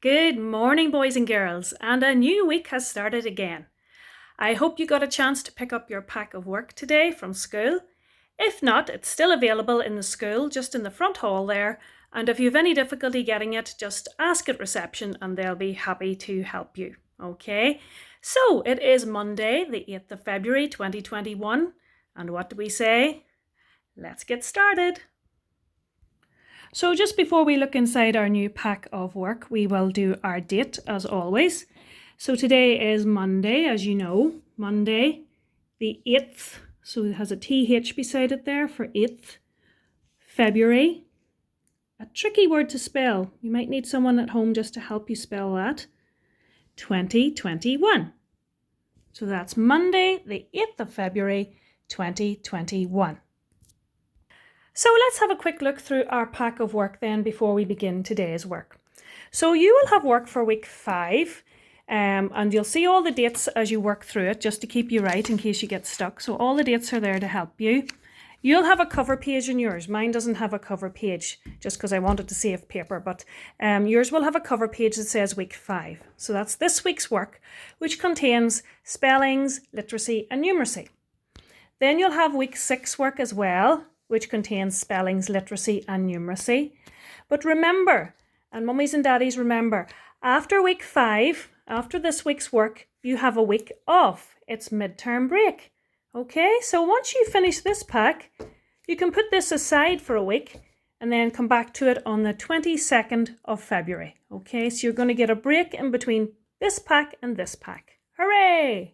Good morning, boys and girls, and a new week has started again. I hope you got a chance to pick up your pack of work today from school. If not, it's still available in the school, just in the front hall there, and if you have any difficulty getting it, just ask at reception and they'll be happy to help you. Okay, so it is Monday, the 8th of February 2021, and what do we say? Let's get started. So just before we look inside our new pack of work, we will do our date as always. So today is Monday, as you know, Monday the 8th. So it has a TH beside it there for 8th February. A tricky word to spell. You might need someone at home just to help you spell that. 2021. So that's Monday the 8th of February 2021. So let's have a quick look through our pack of work then before we begin today's work. So you will have work for week 5 and you'll see all the dates as you work through it just to keep you right in case you get stuck. So all the dates are there to help you. You'll have a cover page in yours. Mine doesn't have a cover page just because I wanted to save paper, but yours will have a cover page that says week 5. So that's this week's work, which contains spellings, literacy and numeracy. Then you'll have week 6 work as well, which contains spellings, literacy and numeracy. But remember, and mummies and daddies remember, after week 5, after this week's work, you have a week off. It's midterm break. Okay, so once you finish this pack, you can put this aside for a week and then come back to it on the 22nd of February. Okay, so you're going to get a break in between this pack and this pack. Hooray!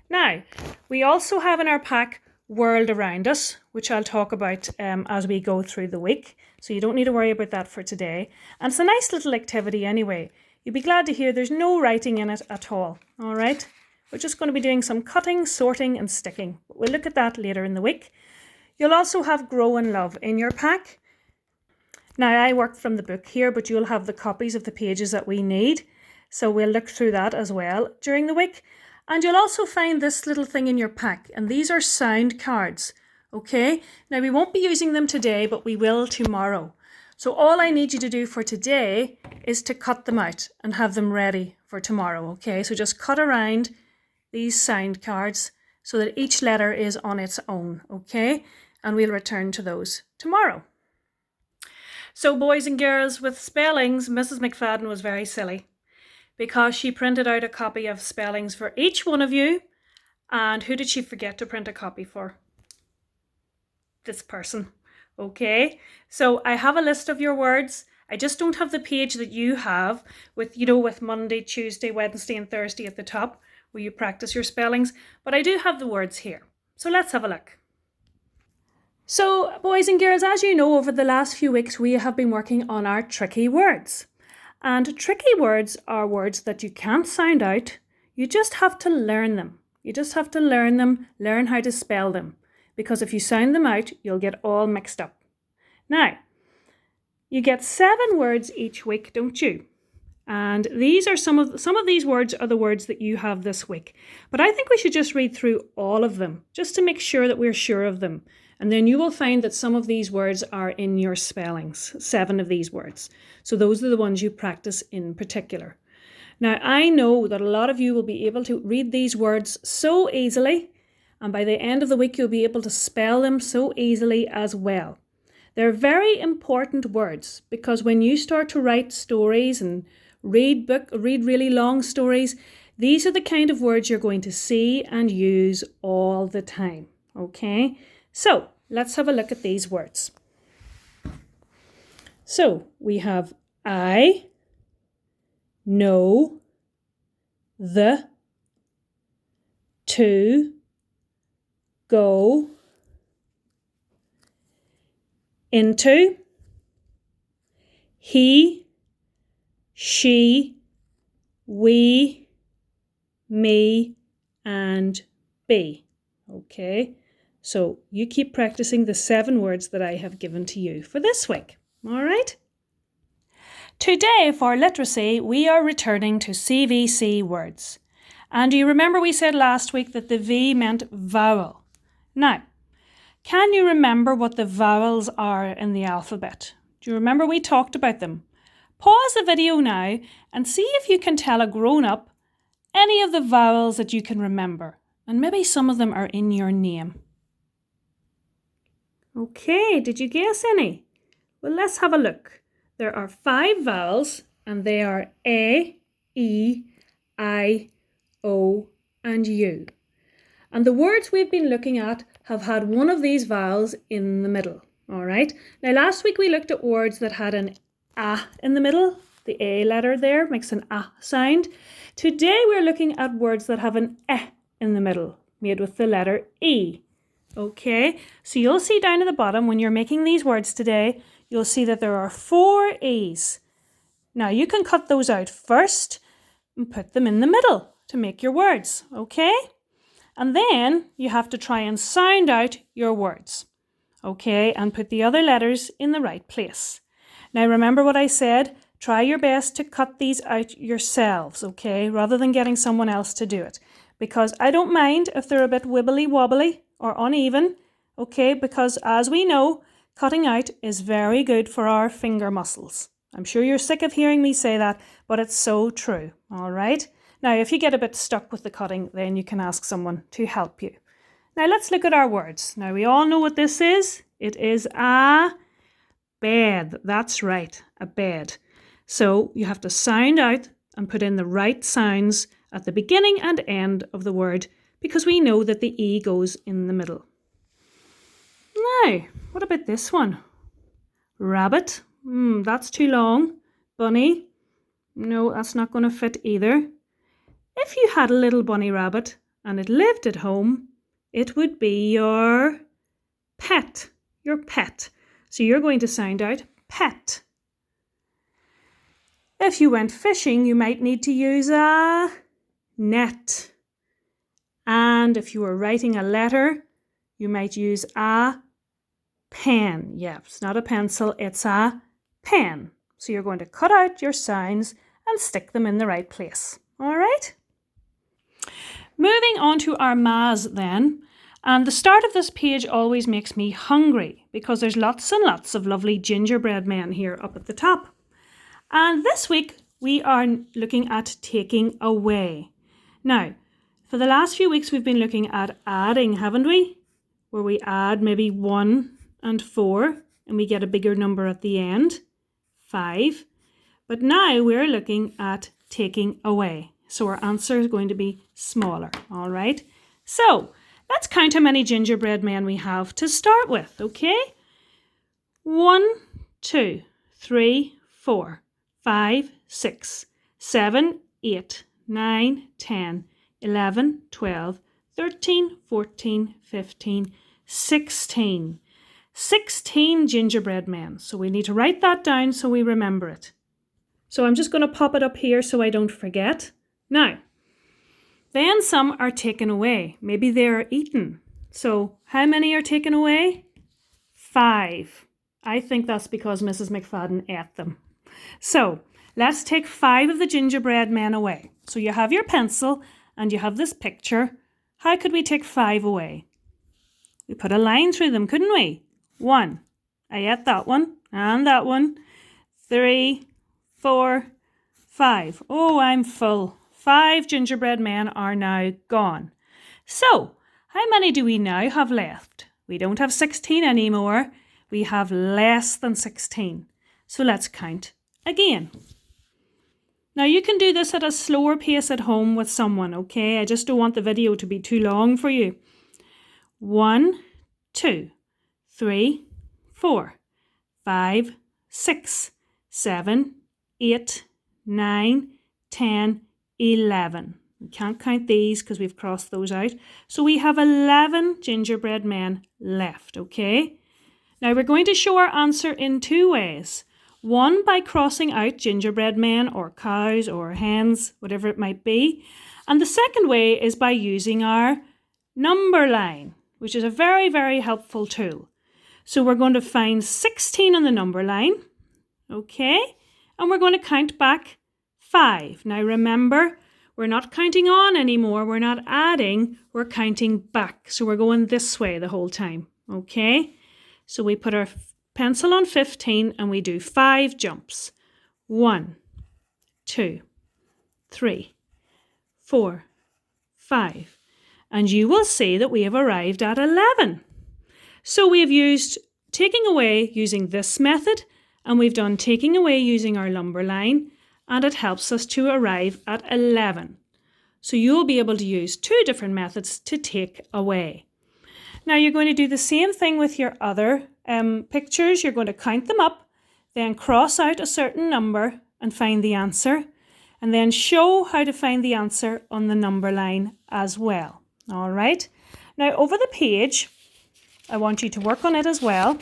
Now, we also have in our pack World Around Us, which I'll talk about as we go through the week. So you don't need to worry about that for today. And it's a nice little activity anyway. You'll be glad to hear there's no writing in it at all. All right. We're just going to be doing some cutting, sorting and sticking. We'll look at that later in the week. You'll also have Grow and Love in your pack. Now I worked from the book here, but you'll have the copies of the pages that we need. So we'll look through that as well during the week. And you'll also find this little thing in your pack, and these are sound cards, okay? Now we won't be using them today, but we will tomorrow. So all I need you to do for today is to cut them out and have them ready for tomorrow, okay? So just cut around these sound cards so that each letter is on its own, okay? And we'll return to those tomorrow. So boys and girls, with spellings, Mrs. McFadden was very silly, because she printed out a copy of spellings for each one of you. And who did she forget to print a copy for? This person. Okay, so I have a list of your words. I just don't have the page that you have with, with Monday, Tuesday, Wednesday and Thursday at the top where you practice your spellings. But I do have the words here. So let's have a look. So boys and girls, as you know, over the last few weeks, we have been working on our tricky words. And tricky words are words that you can't sound out. You just have to learn them. You just have to learn them, learn how to spell them. Because if you sound them out, you'll get all mixed up. Now, you get 7 words each week, don't you? And these are some of these words are the words that you have this week. But I think we should just read through all of them, just to make sure that we're sure of them. And then you will find that some of these words are in your spellings, 7 of these words. So those are the ones you practice in particular. Now, I know that a lot of you will be able to read these words so easily, and by the end of the week, you'll be able to spell them so easily as well. They're very important words because when you start to write stories and read really long stories, these are the kind of words you're going to see and use all the time. Okay? So let's have a look at these words. So we have I, know, the, to, go, into, he, she, we, me, and be. Okay? So you keep practicing the 7 words that I have given to you for this week. All right? Today for literacy, we are returning to CVC words. And do you remember we said last week that the V meant vowel? Now, can you remember what the vowels are in the alphabet? Do you remember we talked about them? pause the video now and see if you can tell a grown-up any of the vowels that you can remember. And maybe some of them are in your name. Okay, did you guess any? Well, let's have a look. There are 5 vowels and they are A, E, I, O and U. And the words we've been looking at have had one of these vowels in the middle. All right. Now, last week we looked at words that had an A in the middle. The A letter there makes an A sound. Today we're looking at words that have an E in the middle, made with the letter E. Okay, so you'll see down at the bottom when you're making these words today, you'll see that there are 4 E's. Now you can cut those out first and put them in the middle to make your words, okay? And then you have to try and sound out your words, okay? And put the other letters in the right place. Now remember what I said, try your best to cut these out yourselves, okay? Rather than getting someone else to do it. Because I don't mind if they're a bit wibbly wobbly or uneven, okay? Because as we know, cutting out is very good for our finger muscles. I'm sure you're sick of hearing me say that, but it's so true, all right? Now, if you get a bit stuck with the cutting, then you can ask someone to help you. Now, let's look at our words. Now, we all know what this is. It is a bed. That's right, a bed. So you have to sound out and put in the right sounds at the beginning and end of the word because we know that the E goes in the middle. Now, what about this one? Rabbit. That's too long. Bunny. No, that's not going to fit either. If you had a little bunny rabbit and it lived at home, it would be your pet. Your pet. So you're going to sound out pet. If you went fishing, you might need to use a net. And if you were writing a letter, you might use a pen. Yeah, it's not a pencil, it's a pen. So you're going to cut out your sounds and stick them in the right place. All right? Moving on to our Ma's then. And the start of this page always makes me hungry because there's lots and lots of lovely gingerbread men here up at the top. And this week we are looking at taking away. Now, for the last few weeks we've been looking at adding, haven't we? Where we add maybe 1 and 4 and we get a bigger number at the end, 5. But now we're looking at taking away. So our answer is going to be smaller, all right? So let's count how many gingerbread men we have to start with, okay? 1, 2, 3, 4, 5, 6, 7, 8, 9, 10, 11, 12, 13, 14, 15, 16. 16 gingerbread men. So we need to write that down so we remember it. So I'm just going to pop it up here so I don't forget. Now, then some are taken away. Maybe they're eaten. So how many are taken away? 5. I think that's because Mrs. McFadden ate them. So let's take 5 of the gingerbread men away. So you have your pencil and you have this picture. How could we take 5 away? We put a line through them, couldn't we? 1. I ate that one and that one. 3, 4, 5. Oh, I'm full. 5 gingerbread men are now gone. So, how many do we now have left? We don't have 16 anymore. We have less than 16. So let's count again. Now you can do this at a slower pace at home with someone, okay? I just don't want the video to be too long for you. 1, 2, 3, 4, 5, 6, 7, 8, 9, 10, 11. We can't count these because we've crossed those out. So we have 11 gingerbread men left, okay? Now we're going to show our answer in 2 ways. One, by crossing out gingerbread men or cows or hens, whatever it might be. And the second way is by using our number line, which is a very, very helpful tool. So we're going to find 16 on the number line, okay? And we're going to count back 5. Now remember, we're not counting on anymore. We're not adding, we're counting back. So we're going this way the whole time, okay? So we put our pencil on 15 and we do 5 jumps. 1, 2, 3, 4, 5. And you will see that we have arrived at 11. So we have used taking away using this method, and we've done taking away using our lumber line, and it helps us to arrive at 11. So you'll be able to use 2 different methods to take away. Now you're going to do the same thing with your other pictures. You're going to count them up, then cross out a certain number and find the answer, and then show how to find the answer on the number line as well. All right. Now over the page, I want you to work on it as well.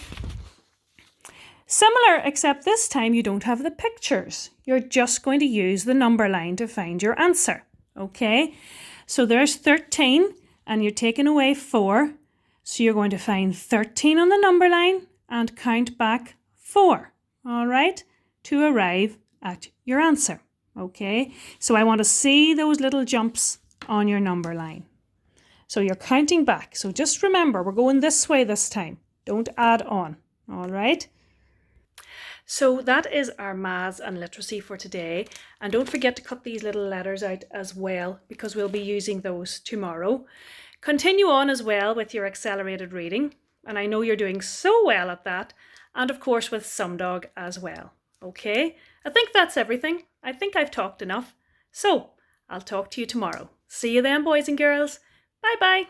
Similar, except this time you don't have the pictures. You're just going to use the number line to find your answer. Okay, so there's 13 and you're taking away 4. So you're going to find 13 on the number line and count back 4. All right, to arrive at your answer. Okay, so I want to see those little jumps on your number line. So you're counting back. So just remember, we're going this way this time. Don't add on. All right. So that is our maths and literacy for today. And don't forget to cut these little letters out as well, because we'll be using those tomorrow. Continue on as well with your accelerated reading. And I know you're doing so well at that. And of course with SumDog as well. Okay, I think that's everything. I think I've talked enough. So I'll talk to you tomorrow. See you then, boys and girls. Bye-bye.